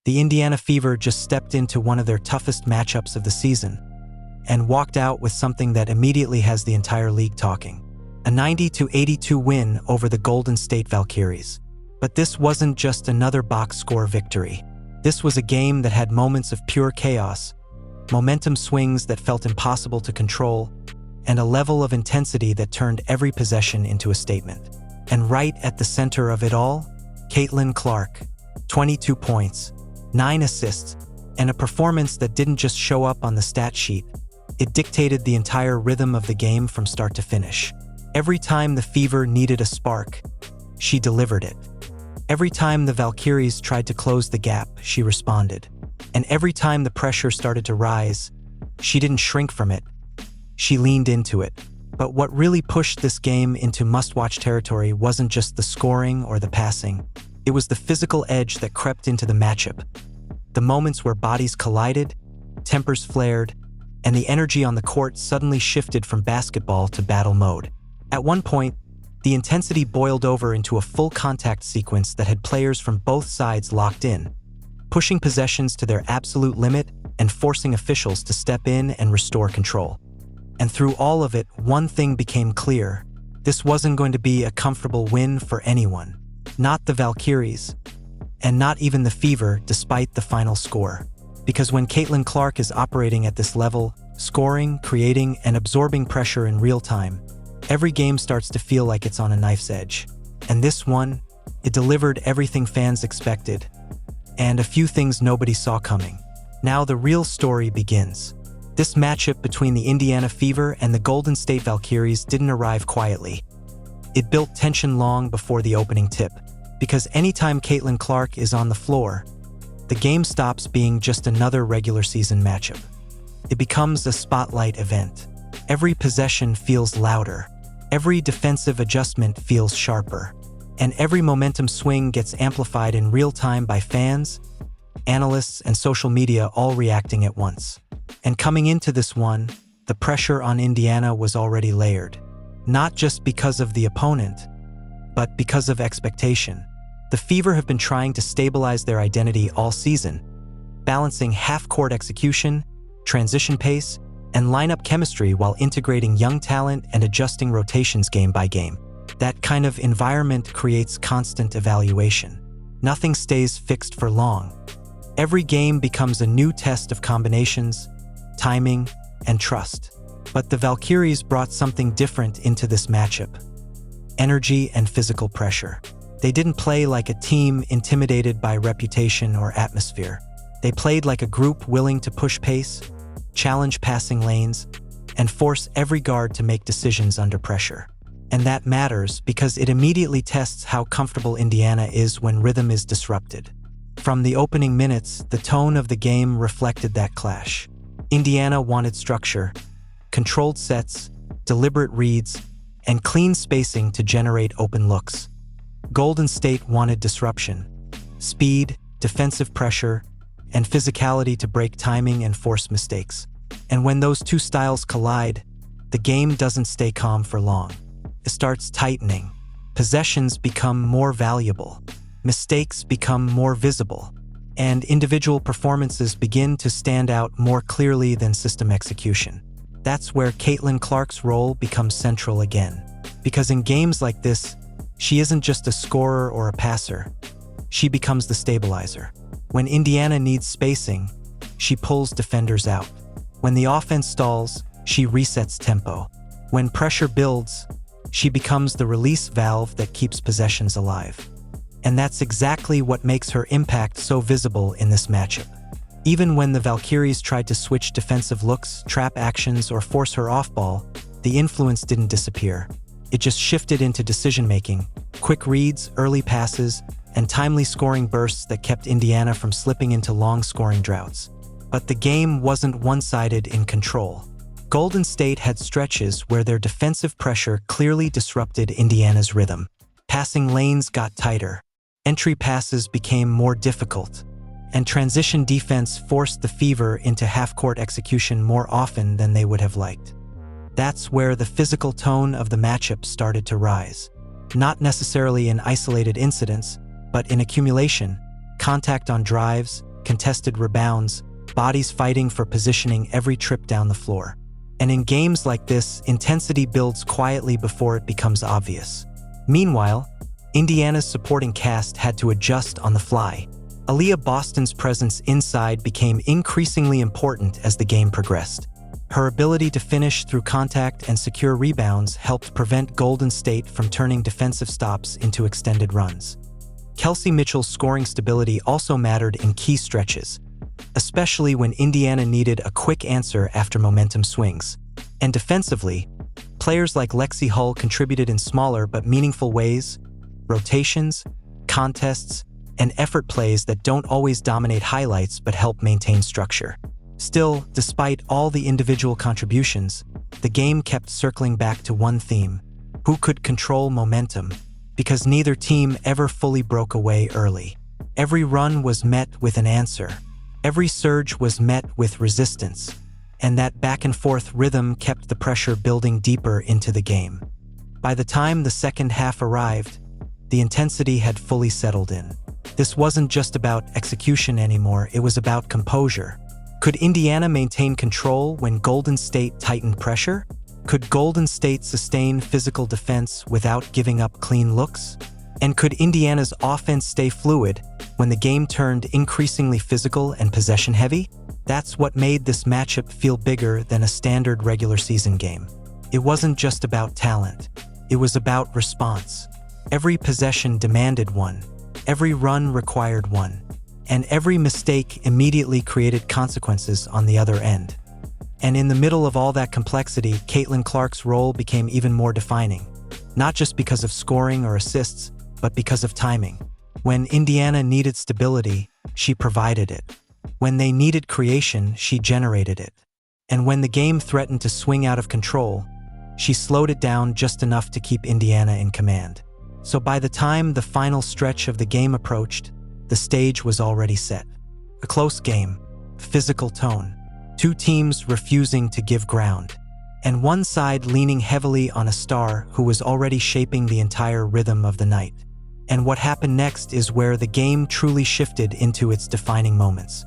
The Indiana Fever just stepped into one of their toughest matchups of the season and walked out with something that immediately has the entire league talking. A 90-82 win over the Golden State Valkyries. But this wasn't just another box score victory. This was a game that had moments of pure chaos, momentum swings that felt impossible to control, and a level of intensity that turned every possession into a statement. And right at the center of it all, Caitlin Clark, 22 points, 9 assists, and a performance that didn't just show up on the stat sheet. It dictated the entire rhythm of the game from start to finish. Every time the Fever needed a spark, she delivered it. Every time the Valkyries tried to close the gap, she responded. And every time the pressure started to rise, she didn't shrink from it. She leaned into it. But what really pushed this game into must-watch territory wasn't just the scoring or the passing. It was the physical edge that crept into the matchup. The moments where bodies collided, tempers flared, and the energy on the court suddenly shifted from basketball to battle mode. At one point, the intensity boiled over into a full contact sequence that had players from both sides locked in, pushing possessions to their absolute limit and forcing officials to step in and restore control. And through all of it, one thing became clear. This wasn't going to be a comfortable win for anyone. Not the Valkyries, and not even the Fever, despite the final score. Because when Caitlin Clark is operating at this level, scoring, creating, and absorbing pressure in real time, every game starts to feel like it's on a knife's edge. And this one, it delivered everything fans expected, and a few things nobody saw coming. Now the real story begins. This matchup between the Indiana Fever and the Golden State Valkyries didn't arrive quietly. It built tension long before the opening tip, because anytime Caitlin Clark is on the floor, the game stops being just another regular season matchup. It becomes a spotlight event. Every possession feels louder. Every defensive adjustment feels sharper. And every momentum swing gets amplified in real time by fans, analysts, and social media all reacting at once. And coming into this one, the pressure on Indiana was already layered. Not just because of the opponent, but because of expectation. The Fever have been trying to stabilize their identity all season, balancing half-court execution, transition pace, and lineup chemistry while integrating young talent and adjusting rotations game by game. That kind of environment creates constant evaluation. Nothing stays fixed for long. Every game becomes a new test of combinations, timing, and trust. But the Valkyries brought something different into this matchup: energy and physical pressure. They didn't play like a team intimidated by reputation or atmosphere. They played like a group willing to push pace, challenge passing lanes, and force every guard to make decisions under pressure. And that matters because it immediately tests how comfortable Indiana is when rhythm is disrupted. From the opening minutes, the tone of the game reflected that clash. Indiana wanted structure, controlled sets, deliberate reads, and clean spacing to generate open looks. Golden State wanted disruption, speed, defensive pressure, and physicality to break timing and force mistakes. And when those two styles collide, the game doesn't stay calm for long. It starts tightening. Possessions become more valuable. Mistakes become more visible. And individual performances begin to stand out more clearly than system execution. That's where Caitlin Clark's role becomes central again. Because in games like this, she isn't just a scorer or a passer. She becomes the stabilizer. When Indiana needs spacing, she pulls defenders out. When the offense stalls, she resets tempo. When pressure builds, she becomes the release valve that keeps possessions alive. And that's exactly what makes her impact so visible in this matchup. Even when the Valkyries tried to switch defensive looks, trap actions, or force her off ball, the influence didn't disappear. It just shifted into decision-making, quick reads, early passes, and timely scoring bursts that kept Indiana from slipping into long scoring droughts. But the game wasn't one-sided in control. Golden State had stretches where their defensive pressure clearly disrupted Indiana's rhythm. Passing lanes got tighter, entry passes became more difficult, and transition defense forced the Fever into half-court execution more often than they would have liked. That's where the physical tone of the matchup started to rise. Not necessarily in isolated incidents, but in accumulation, contact on drives, contested rebounds, bodies fighting for positioning every trip down the floor. And in games like this, intensity builds quietly before it becomes obvious. Meanwhile, Indiana's supporting cast had to adjust on the fly. Aaliyah Boston's presence inside became increasingly important as the game progressed. Her ability to finish through contact and secure rebounds helped prevent Golden State from turning defensive stops into extended runs. Kelsey Mitchell's scoring stability also mattered in key stretches, especially when Indiana needed a quick answer after momentum swings. And defensively, players like Lexi Hull contributed in smaller but meaningful ways: rotations, contests, and effort plays that don't always dominate highlights but help maintain structure. Still, despite all the individual contributions, the game kept circling back to one theme: who could control momentum, because neither team ever fully broke away early. Every run was met with an answer. Every surge was met with resistance, and that back-and-forth rhythm kept the pressure building deeper into the game. By the time the second half arrived, the intensity had fully settled in. This wasn't just about execution anymore, it was about composure. Could Indiana maintain control when Golden State tightened pressure? Could Golden State sustain physical defense without giving up clean looks? And could Indiana's offense stay fluid when the game turned increasingly physical and possession-heavy? That's what made this matchup feel bigger than a standard regular season game. It wasn't just about talent. It was about response. Every possession demanded one. Every run required one. And every mistake immediately created consequences on the other end. And in the middle of all that complexity, Caitlin Clark's role became even more defining. Not just because of scoring or assists, but because of timing. When Indiana needed stability, she provided it. When they needed creation, she generated it. And when the game threatened to swing out of control, she slowed it down just enough to keep Indiana in command. So by the time the final stretch of the game approached, the stage was already set. A close game, physical tone, two teams refusing to give ground, and one side leaning heavily on a star who was already shaping the entire rhythm of the night. And what happened next is where the game truly shifted into its defining moments.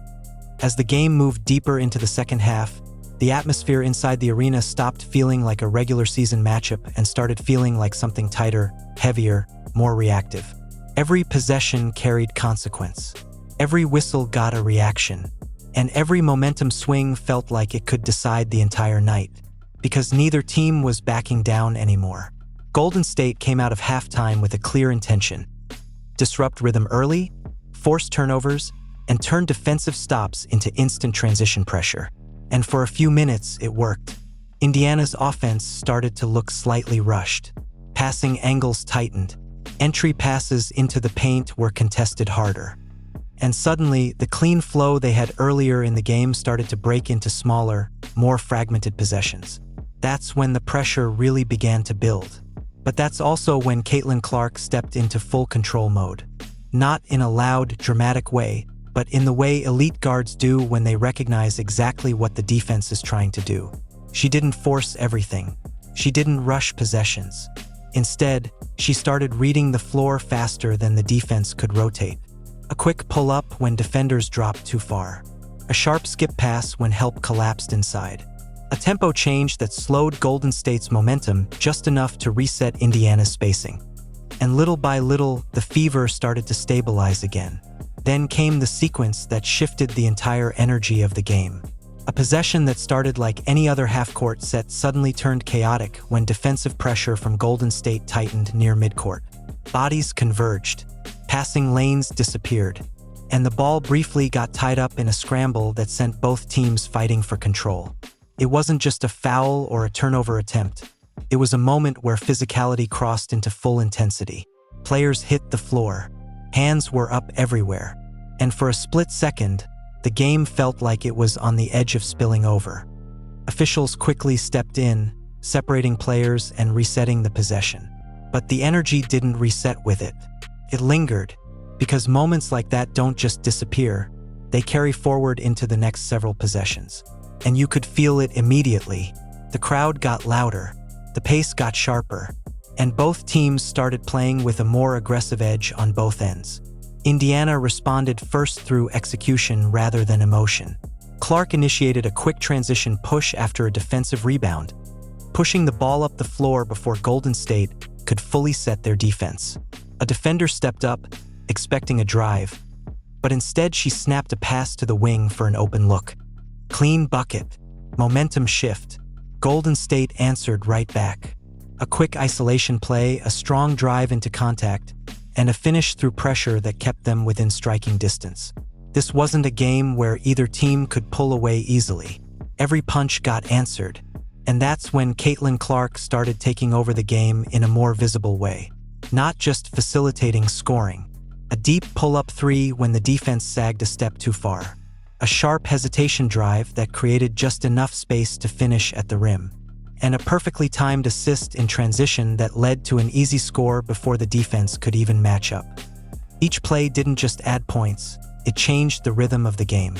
As the game moved deeper into the second half, the atmosphere inside the arena stopped feeling like a regular season matchup and started feeling like something tighter, heavier, more reactive. Every possession carried consequence. Every whistle got a reaction. And every momentum swing felt like it could decide the entire night, because neither team was backing down anymore. Golden State came out of halftime with a clear intention: disrupt rhythm early, force turnovers, and turn defensive stops into instant transition pressure. And for a few minutes, it worked. Indiana's offense started to look slightly rushed. Passing angles tightened. Entry passes into the paint were contested harder. And suddenly, the clean flow they had earlier in the game started to break into smaller, more fragmented possessions. That's when the pressure really began to build. But that's also when Caitlin Clark stepped into full control mode. Not in a loud, dramatic way, but in the way elite guards do when they recognize exactly what the defense is trying to do. She didn't force everything. She didn't rush possessions. Instead, she started reading the floor faster than the defense could rotate. A quick pull-up when defenders dropped too far. A sharp skip pass when help collapsed inside. A tempo change that slowed Golden State's momentum just enough to reset Indiana's spacing. And little by little, the fever started to stabilize again. Then came the sequence that shifted the entire energy of the game. A possession that started like any other half-court set suddenly turned chaotic when defensive pressure from Golden State tightened near midcourt. Bodies converged. Passing lanes disappeared. And the ball briefly got tied up in a scramble that sent both teams fighting for control. It wasn't just a foul or a turnover attempt. It was a moment where physicality crossed into full intensity. Players hit the floor. Hands were up everywhere. And for a split second, the game felt like it was on the edge of spilling over. Officials quickly stepped in, separating players and resetting the possession. But the energy didn't reset with it. It lingered, because moments like that don't just disappear, they carry forward into the next several possessions. And you could feel it immediately. The crowd got louder, the pace got sharper, and both teams started playing with a more aggressive edge on both ends. Indiana responded first through execution rather than emotion. Clark initiated a quick transition push after a defensive rebound, pushing the ball up the floor before Golden State could fully set their defense. A defender stepped up, expecting a drive, but instead she snapped a pass to the wing for an open look. Clean bucket. Momentum shift. Golden State answered right back. A quick isolation play, a strong drive into contact, and a finish through pressure that kept them within striking distance. This wasn't a game where either team could pull away easily. Every punch got answered, and that's when Caitlin Clark started taking over the game in a more visible way. Not just facilitating scoring. A deep pull-up three when the defense sagged a step too far. A sharp hesitation drive that created just enough space to finish at the rim. And a perfectly timed assist in transition that led to an easy score before the defense could even match up. Each play didn't just add points, it changed the rhythm of the game.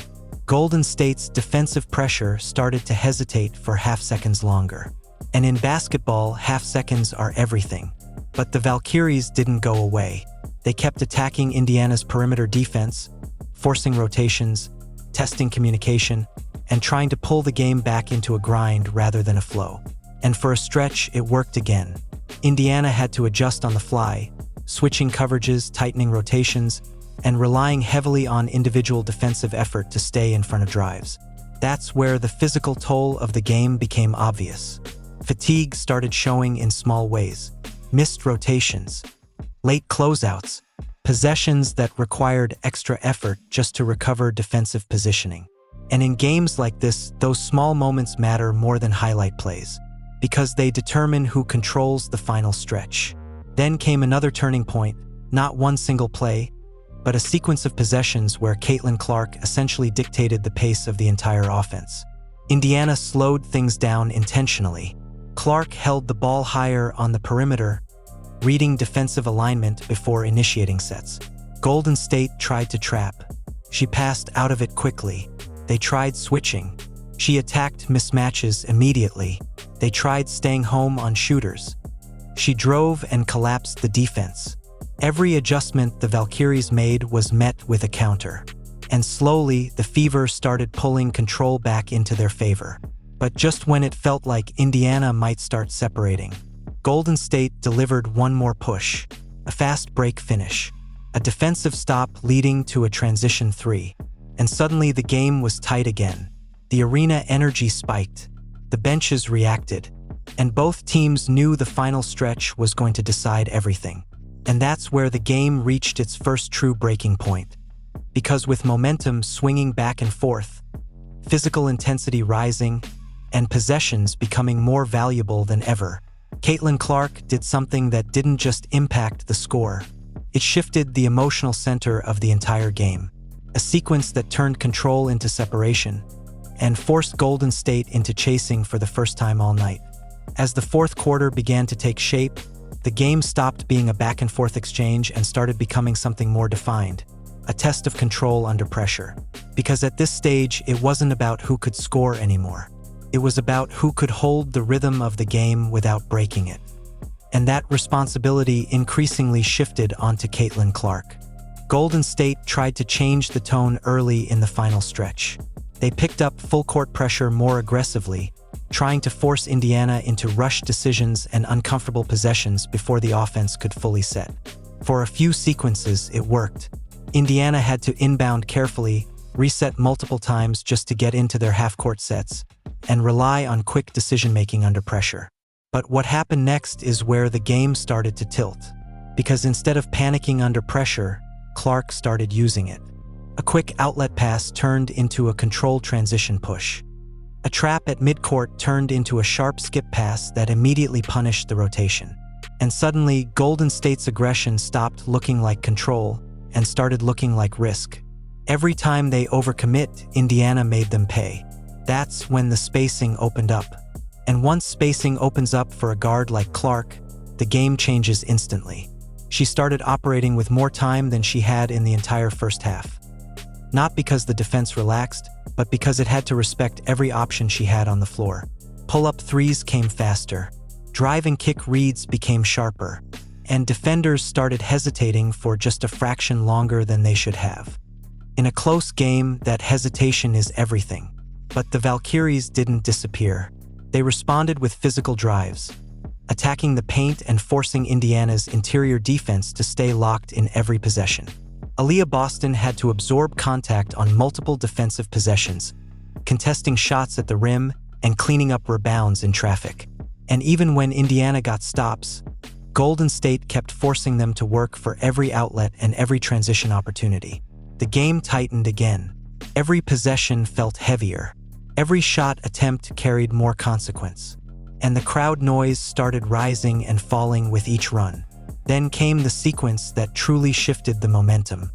Golden State's defensive pressure started to hesitate for half seconds longer. And in basketball, half seconds are everything. But the Valkyries didn't go away. They kept attacking Indiana's perimeter defense, forcing rotations, testing communication, and trying to pull the game back into a grind rather than a flow. And for a stretch, it worked again. Indiana had to adjust on the fly, switching coverages, tightening rotations, and relying heavily on individual defensive effort to stay in front of drives. That's where the physical toll of the game became obvious. Fatigue started showing in small ways. Missed rotations, late closeouts, possessions that required extra effort just to recover defensive positioning. And in games like this, those small moments matter more than highlight plays, because they determine who controls the final stretch. Then came another turning point, not one single play, but a sequence of possessions where Caitlin Clark essentially dictated the pace of the entire offense. Indiana slowed things down intentionally. Clark held the ball higher on the perimeter, reading defensive alignment before initiating sets. Golden State tried to trap. She passed out of it quickly. They tried switching. She attacked mismatches immediately. They tried staying home on shooters. She drove and collapsed the defense. Every adjustment the Valkyries made was met with a counter. And slowly, the Fever started pulling control back into their favor. But just when it felt like Indiana might start separating, Golden State delivered one more push, a fast break finish, a defensive stop leading to a transition three. And suddenly the game was tight again. The arena energy spiked, the benches reacted, and both teams knew the final stretch was going to decide everything. And that's where the game reached its first true breaking point. Because with momentum swinging back and forth, physical intensity rising, and possessions becoming more valuable than ever, Caitlin Clark did something that didn't just impact the score. It shifted the emotional center of the entire game. A sequence that turned control into separation and forced Golden State into chasing for the first time all night. As the fourth quarter began to take shape, the game stopped being a back-and-forth exchange and started becoming something more defined, a test of control under pressure. Because at this stage, it wasn't about who could score anymore. It was about who could hold the rhythm of the game without breaking it. And that responsibility increasingly shifted onto Caitlin Clark. Golden State tried to change the tone early in the final stretch. They picked up full-court pressure more aggressively, trying to force Indiana into rushed decisions and uncomfortable possessions before the offense could fully set. For a few sequences, it worked. Indiana had to inbound carefully, reset multiple times just to get into their half-court sets, and rely on quick decision-making under pressure. But what happened next is where the game started to tilt. Because instead of panicking under pressure, Clark started using it. A quick outlet pass turned into a controlled transition push. A trap at midcourt turned into a sharp skip pass that immediately punished the rotation. And suddenly, Golden State's aggression stopped looking like control and started looking like risk. Every time they overcommit, Indiana made them pay. That's when the spacing opened up. And once spacing opens up for a guard like Clark, the game changes instantly. She started operating with more time than she had in the entire first half. Not because the defense relaxed, but because it had to respect every option she had on the floor. Pull-up threes came faster. Drive and kick reads became sharper. and defenders started hesitating for just a fraction longer than they should have. In a close game, that hesitation is everything. But the Valkyries didn't disappear. They responded with physical drives, attacking the paint and forcing Indiana's interior defense to stay locked in every possession. Aaliyah Boston had to absorb contact on multiple defensive possessions, contesting shots at the rim and cleaning up rebounds in traffic. And even when Indiana got stops, Golden State kept forcing them to work for every outlet and every transition opportunity. The game tightened again. Every possession felt heavier. Every shot attempt carried more consequence. And the crowd noise started rising and falling with each run. Then came the sequence that truly shifted the momentum.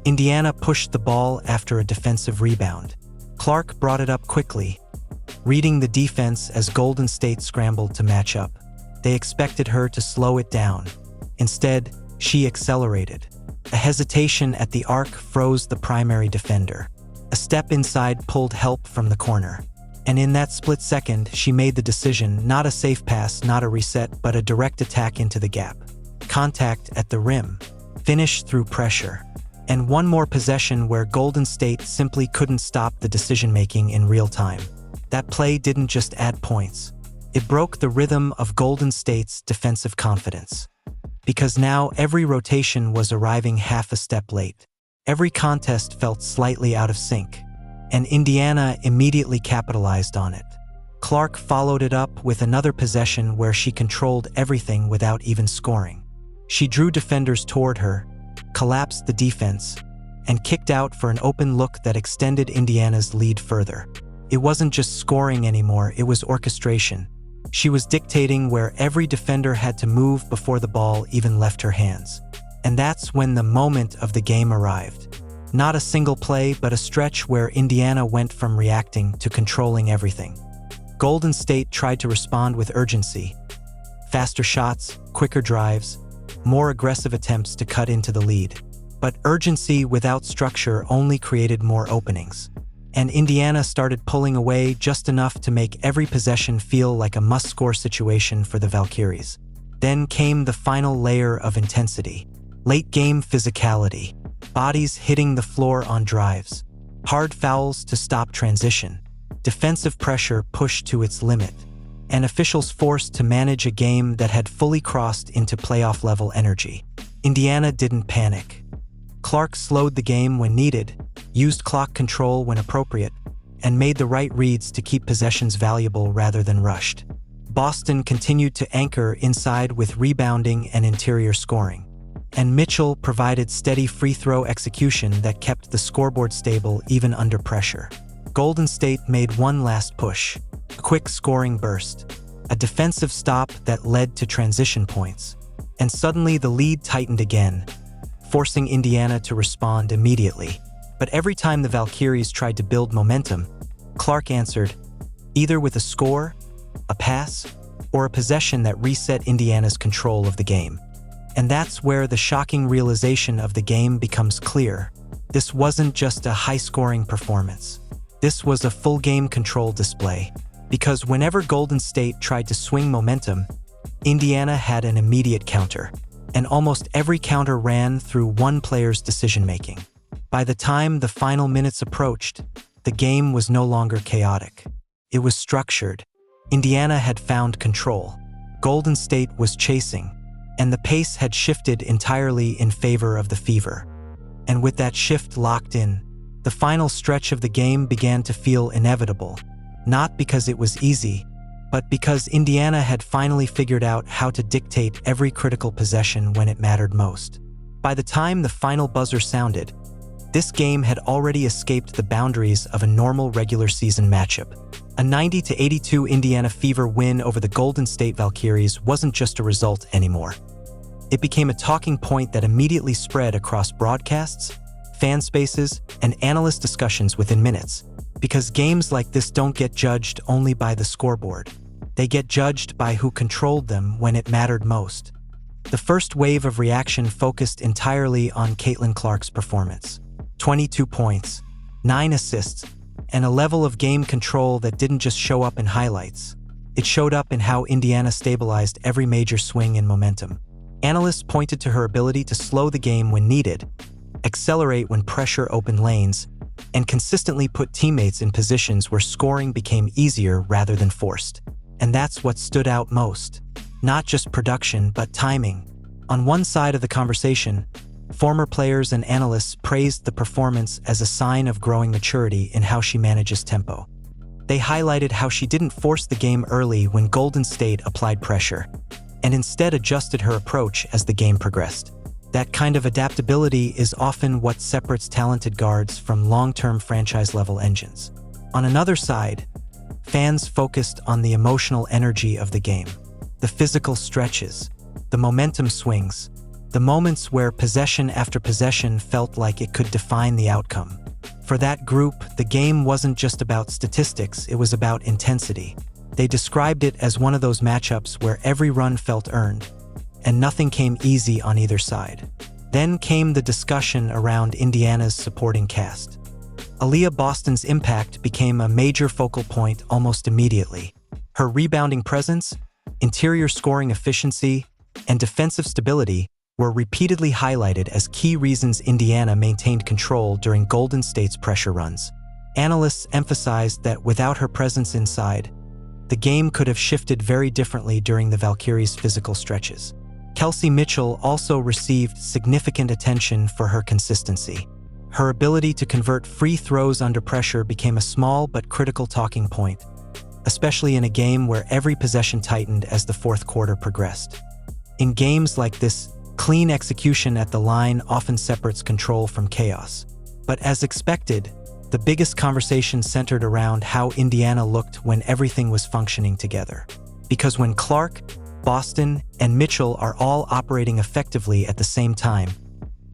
Indiana pushed the ball after a defensive rebound. Clark brought it up quickly, reading the defense as Golden State scrambled to match up. They expected her to slow it down. Instead, she accelerated. A hesitation at the arc froze the primary defender. A step inside pulled help from the corner. And in that split second, she made the decision, not a safe pass, not a reset, but a direct attack into the gap. Contact at the rim. Finish through pressure. And one more possession where Golden State simply couldn't stop the decision-making in real time. That play didn't just add points. It broke the rhythm of Golden State's defensive confidence. Because now every rotation was arriving half a step late. Every contest felt slightly out of sync. And Indiana immediately capitalized on it. Clark followed it up with another possession where she controlled everything without even scoring. She drew defenders toward her, collapsed the defense, and kicked out for an open look that extended Indiana's lead further. It wasn't just scoring anymore, it was orchestration. She was dictating where every defender had to move before the ball even left her hands. And that's when the moment of the game arrived. Not a single play, but a stretch where Indiana went from reacting to controlling everything. Golden State tried to respond with urgency. Faster shots, quicker drives, more aggressive attempts to cut into the lead. But urgency without structure only created more openings. And Indiana started pulling away just enough to make every possession feel like a must-score situation for the Valkyries. Then came the final layer of intensity. Late-game physicality. Bodies hitting the floor on drives. Hard fouls to stop transition. Defensive pressure pushed to its limit. And officials forced to manage a game that had fully crossed into playoff-level energy. Indiana didn't panic. Clark slowed the game when needed, used clock control when appropriate, and made the right reads to keep possessions valuable rather than rushed. Boston continued to anchor inside with rebounding and interior scoring. And Mitchell provided steady free throw execution that kept the scoreboard stable even under pressure. Golden State made one last push, a quick scoring burst, a defensive stop that led to transition points. And suddenly the lead tightened again, forcing Indiana to respond immediately. But every time the Valkyries tried to build momentum, Clark answered, either with a score, a pass, or a possession that reset Indiana's control of the game. And that's where the shocking realization of the game becomes clear. This wasn't just a high-scoring performance. This was a full-game control display. Because whenever Golden State tried to swing momentum, Indiana had an immediate counter. And almost every counter ran through one player's decision-making. By the time the final minutes approached, the game was no longer chaotic. It was structured. Indiana had found control. Golden State was chasing. And the pace had shifted entirely in favor of the Fever. And with that shift locked in, the final stretch of the game began to feel inevitable, not because it was easy, but because Indiana had finally figured out how to dictate every critical possession when it mattered most. By the time the final buzzer sounded, this game had already escaped the boundaries of a normal regular season matchup. A 90-82 Indiana Fever win over the Golden State Valkyries wasn't just a result anymore. It became a talking point that immediately spread across broadcasts, fan spaces, and analyst discussions within minutes. Because games like this don't get judged only by the scoreboard. They get judged by who controlled them when it mattered most. The first wave of reaction focused entirely on Caitlin Clark's performance. 22 points, 9 assists, and a level of game control that didn't just show up in highlights. It showed up in how Indiana stabilized every major swing in momentum. Analysts pointed to her ability to slow the game when needed, accelerate when pressure opened lanes, and consistently put teammates in positions where scoring became easier rather than forced. And that's what stood out most. Not just production, but timing. On one side of the conversation, former players and analysts praised the performance as a sign of growing maturity in how she manages tempo. They highlighted how she didn't force the game early when Golden State applied pressure, and instead adjusted her approach as the game progressed. That kind of adaptability is often what separates talented guards from long-term franchise-level engines. On another side, fans focused on the emotional energy of the game, the physical stretches, the momentum swings, the moments where possession after possession felt like it could define the outcome. For that group, the game wasn't just about statistics, it was about intensity. They described it as one of those matchups where every run felt earned, and nothing came easy on either side. Then came the discussion around Indiana's supporting cast. Aaliyah Boston's impact became a major focal point almost immediately. Her rebounding presence, interior scoring efficiency, and defensive stability were repeatedly highlighted as key reasons Indiana maintained control during Golden State's pressure runs. Analysts emphasized that without her presence inside, the game could have shifted very differently during the Valkyries' physical stretches. Kelsey Mitchell also received significant attention for her consistency. Her ability to convert free throws under pressure became a small but critical talking point, especially in a game where every possession tightened as the fourth quarter progressed. In games like this, clean execution at the line often separates control from chaos. But as expected, the biggest conversation centered around how Indiana looked when everything was functioning together. Because when Clark, Boston, and Mitchell are all operating effectively at the same time,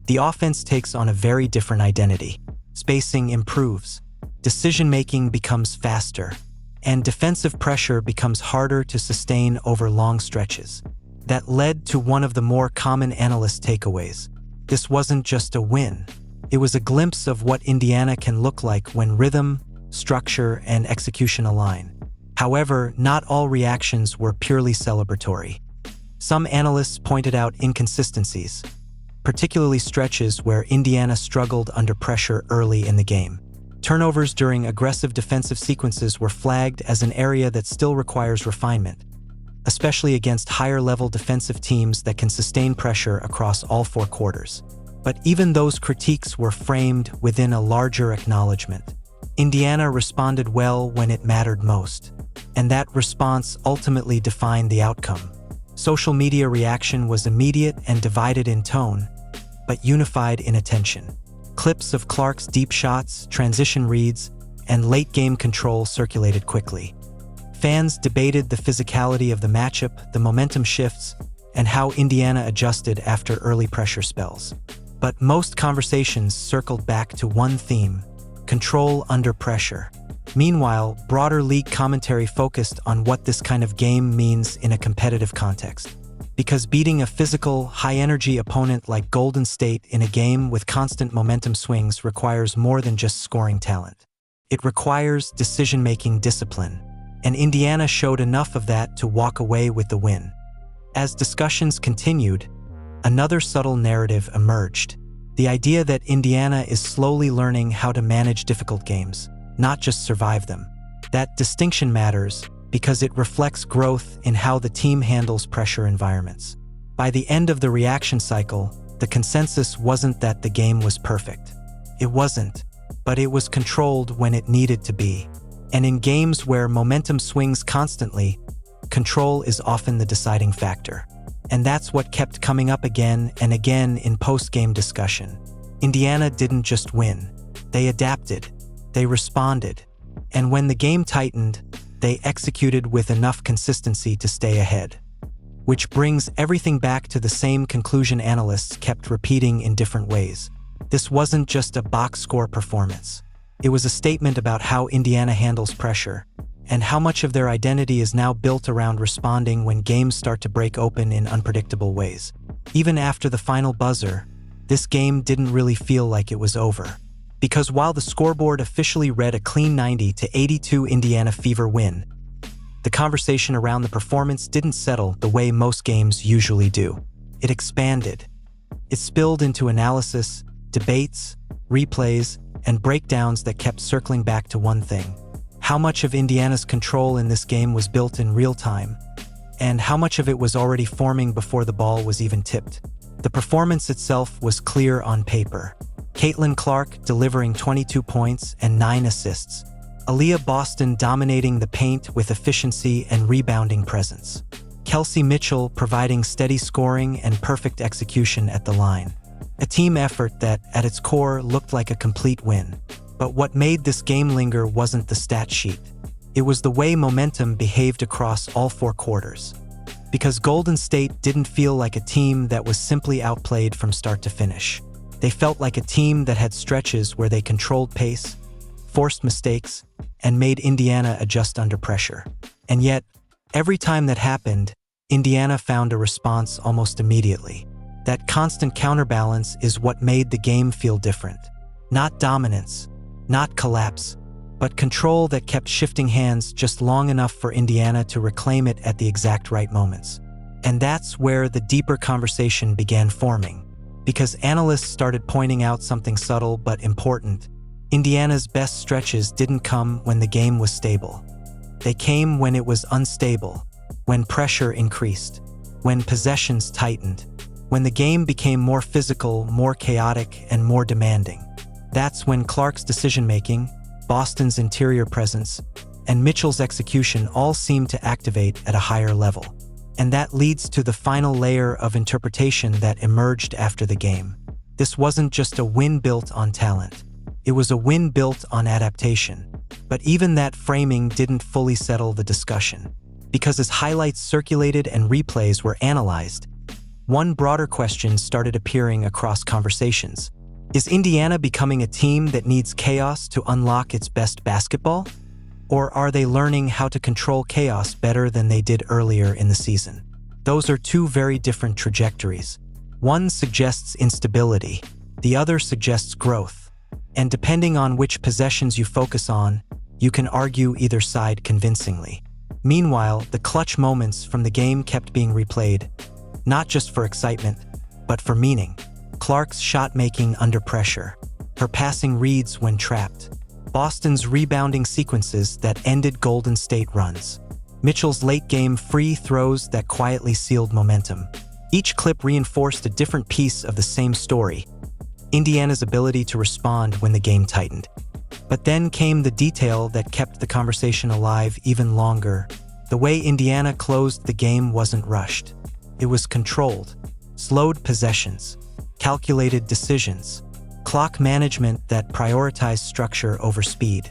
the offense takes on a very different identity. Spacing improves, decision-making becomes faster, and defensive pressure becomes harder to sustain over long stretches. That led to one of the more common analyst takeaways. This wasn't just a win. It was a glimpse of what Indiana can look like when rhythm, structure, and execution align. However, not all reactions were purely celebratory. Some analysts pointed out inconsistencies, particularly stretches where Indiana struggled under pressure early in the game. Turnovers during aggressive defensive sequences were flagged as an area that still requires refinement, especially against higher-level defensive teams that can sustain pressure across all four quarters. But even those critiques were framed within a larger acknowledgement. Indiana responded well when it mattered most, and that response ultimately defined the outcome. Social media reaction was immediate and divided in tone, but unified in attention. Clips of Clark's deep shots, transition reads, and late-game control circulated quickly. Fans debated the physicality of the matchup, the momentum shifts, and how Indiana adjusted after early pressure spells. But most conversations circled back to one theme: control under pressure. Meanwhile, broader league commentary focused on what this kind of game means in a competitive context. Because beating a physical, high-energy opponent like Golden State in a game with constant momentum swings requires more than just scoring talent. It requires decision-making discipline, and Indiana showed enough of that to walk away with the win. As discussions continued, another subtle narrative emerged: the idea that Indiana is slowly learning how to manage difficult games, not just survive them. That distinction matters because it reflects growth in how the team handles pressure environments. By the end of the reaction cycle, the consensus wasn't that the game was perfect. It wasn't, but it was controlled when it needed to be. And in games where momentum swings constantly, control is often the deciding factor. And that's what kept coming up again and again in post-game discussion. Indiana didn't just win. They adapted. They responded. And when the game tightened, they executed with enough consistency to stay ahead. Which brings everything back to the same conclusion analysts kept repeating in different ways. This wasn't just a box score performance. It was a statement about how Indiana handles pressure, and how much of their identity is now built around responding when games start to break open in unpredictable ways. Even after the final buzzer, this game didn't really feel like it was over. Because while the scoreboard officially read a clean 90-82 Indiana Fever win, the conversation around the performance didn't settle the way most games usually do. it expanded. It spilled into analysis, debates, replays, and breakdowns that kept circling back to one thing: how much of Indiana's control in this game was built in real time, and how much of it was already forming before the ball was even tipped. The performance itself was clear on paper. Caitlin Clark delivering 22 points and 9 assists. Aaliyah Boston dominating the paint with efficiency and rebounding presence. Kelsey Mitchell providing steady scoring and perfect execution at the line. A team effort that, at its core, looked like a complete win. But what made this game linger wasn't the stat sheet. It was the way momentum behaved across all 4 quarters. Because Golden State didn't feel like a team that was simply outplayed from start to finish. They felt like a team that had stretches where they controlled pace, forced mistakes, and made Indiana adjust under pressure. And yet, every time that happened, Indiana found a response almost immediately. That constant counterbalance is what made the game feel different. Not dominance, not collapse, but control that kept shifting hands just long enough for Indiana to reclaim it at the exact right moments. And that's where the deeper conversation began forming. Because analysts started pointing out something subtle but important. Indiana's best stretches didn't come when the game was stable. They came when it was unstable, when pressure increased, when possessions tightened, when the game became more physical, more chaotic, and more demanding. That's when Clark's decision-making, Boston's interior presence, and Mitchell's execution all seemed to activate at a higher level. And that leads to the final layer of interpretation that emerged after the game. This wasn't just a win built on talent. It was a win built on adaptation. But even that framing didn't fully settle the discussion. Because as highlights circulated and replays were analyzed, one broader question started appearing across conversations. Is Indiana becoming a team that needs chaos to unlock its best basketball? Or are they learning how to control chaos better than they did earlier in the season? Those are 2 very different trajectories. One suggests instability, the other suggests growth. And depending on which possessions you focus on, you can argue either side convincingly. Meanwhile, the clutch moments from the game kept being replayed, not just for excitement, but for meaning. Clark's shot-making under pressure, her passing reads when trapped, Boston's rebounding sequences that ended Golden State runs, Mitchell's late-game free throws that quietly sealed momentum. Each clip reinforced a different piece of the same story, Indiana's ability to respond when the game tightened. But then came the detail that kept the conversation alive even longer. The way Indiana closed the game wasn't rushed. It was controlled, slowed possessions, calculated decisions, clock management that prioritized structure over speed.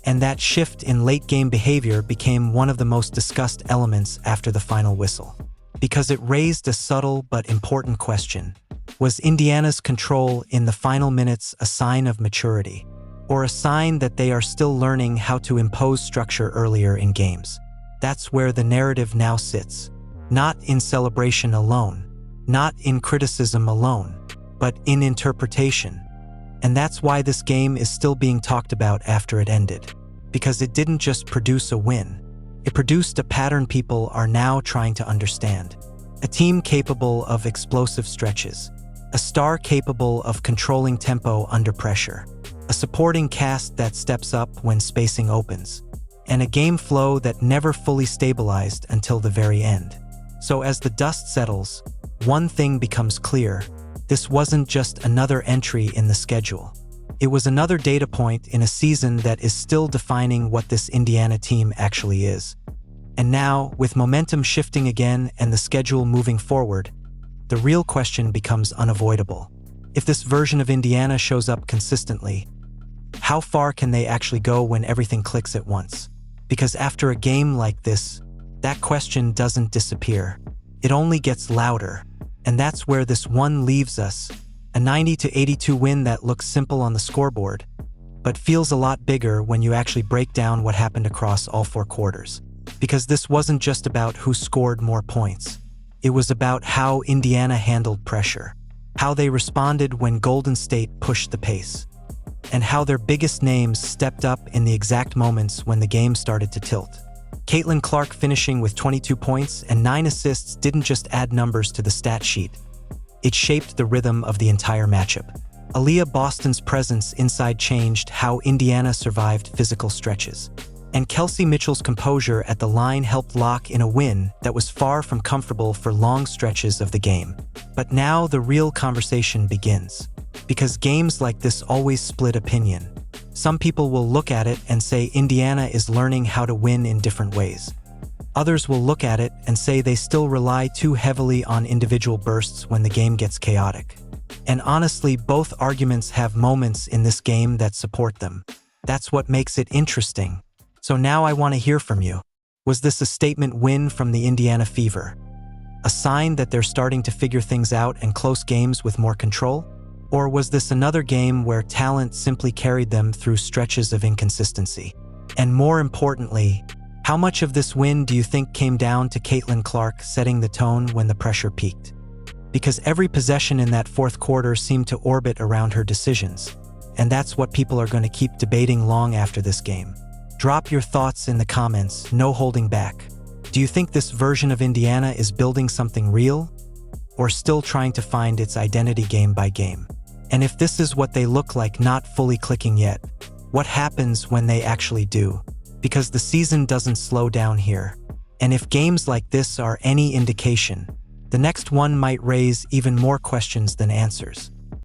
And that shift in late-game behavior became one of the most discussed elements after the final whistle. Because it raised a subtle but important question. Was Indiana's control in the final minutes a sign of maturity, or a sign that they are still learning how to impose structure earlier in games? That's where the narrative now sits. Not in celebration alone, not in criticism alone, but in interpretation. And that's why this game is still being talked about after it ended. Because it didn't just produce a win. It produced a pattern people are now trying to understand. A team capable of explosive stretches. A star capable of controlling tempo under pressure. A supporting cast that steps up when spacing opens. And a game flow that never fully stabilized until the very end. So as the dust settles, one thing becomes clear. This wasn't just another entry in the schedule. It was another data point in a season that is still defining what this Indiana team actually is. And now, with momentum shifting again and the schedule moving forward, the real question becomes unavoidable. If this version of Indiana shows up consistently, how far can they actually go when everything clicks at once? Because after a game like this, that question doesn't disappear. It only gets louder. And that's where this one leaves us. A 90-82 win that looks simple on the scoreboard, but feels a lot bigger when you actually break down what happened across all 4 quarters. Because this wasn't just about who scored more points. It was about how Indiana handled pressure, how they responded when Golden State pushed the pace, and how their biggest names stepped up in the exact moments when the game started to tilt. Caitlin Clark finishing with 22 points and 9 assists didn't just add numbers to the stat sheet. It shaped the rhythm of the entire matchup. Aaliyah Boston's presence inside changed how Indiana survived physical stretches. And Kelsey Mitchell's composure at the line helped lock in a win that was far from comfortable for long stretches of the game. But now the real conversation begins. Because games like this always split opinion. Some people will look at it and say Indiana is learning how to win in different ways. Others will look at it and say they still rely too heavily on individual bursts when the game gets chaotic. And honestly, both arguments have moments in this game that support them. That's what makes it interesting. So now I want to hear from you. Was this a statement win from the Indiana Fever? A sign that they're starting to figure things out and close games with more control? Or was this another game where talent simply carried them through stretches of inconsistency? And more importantly, how much of this win do you think came down to Caitlin Clark setting the tone when the pressure peaked? Because every possession in that fourth quarter seemed to orbit around her decisions. And that's what people are going to keep debating long after this game. Drop your thoughts in the comments, no holding back. Do you think this version of Indiana is building something real? Or still trying to find its identity game by game? And if this is what they look like not fully clicking yet, what happens when they actually do? Because the season doesn't slow down here. And if games like this are any indication, the next one might raise even more questions than answers.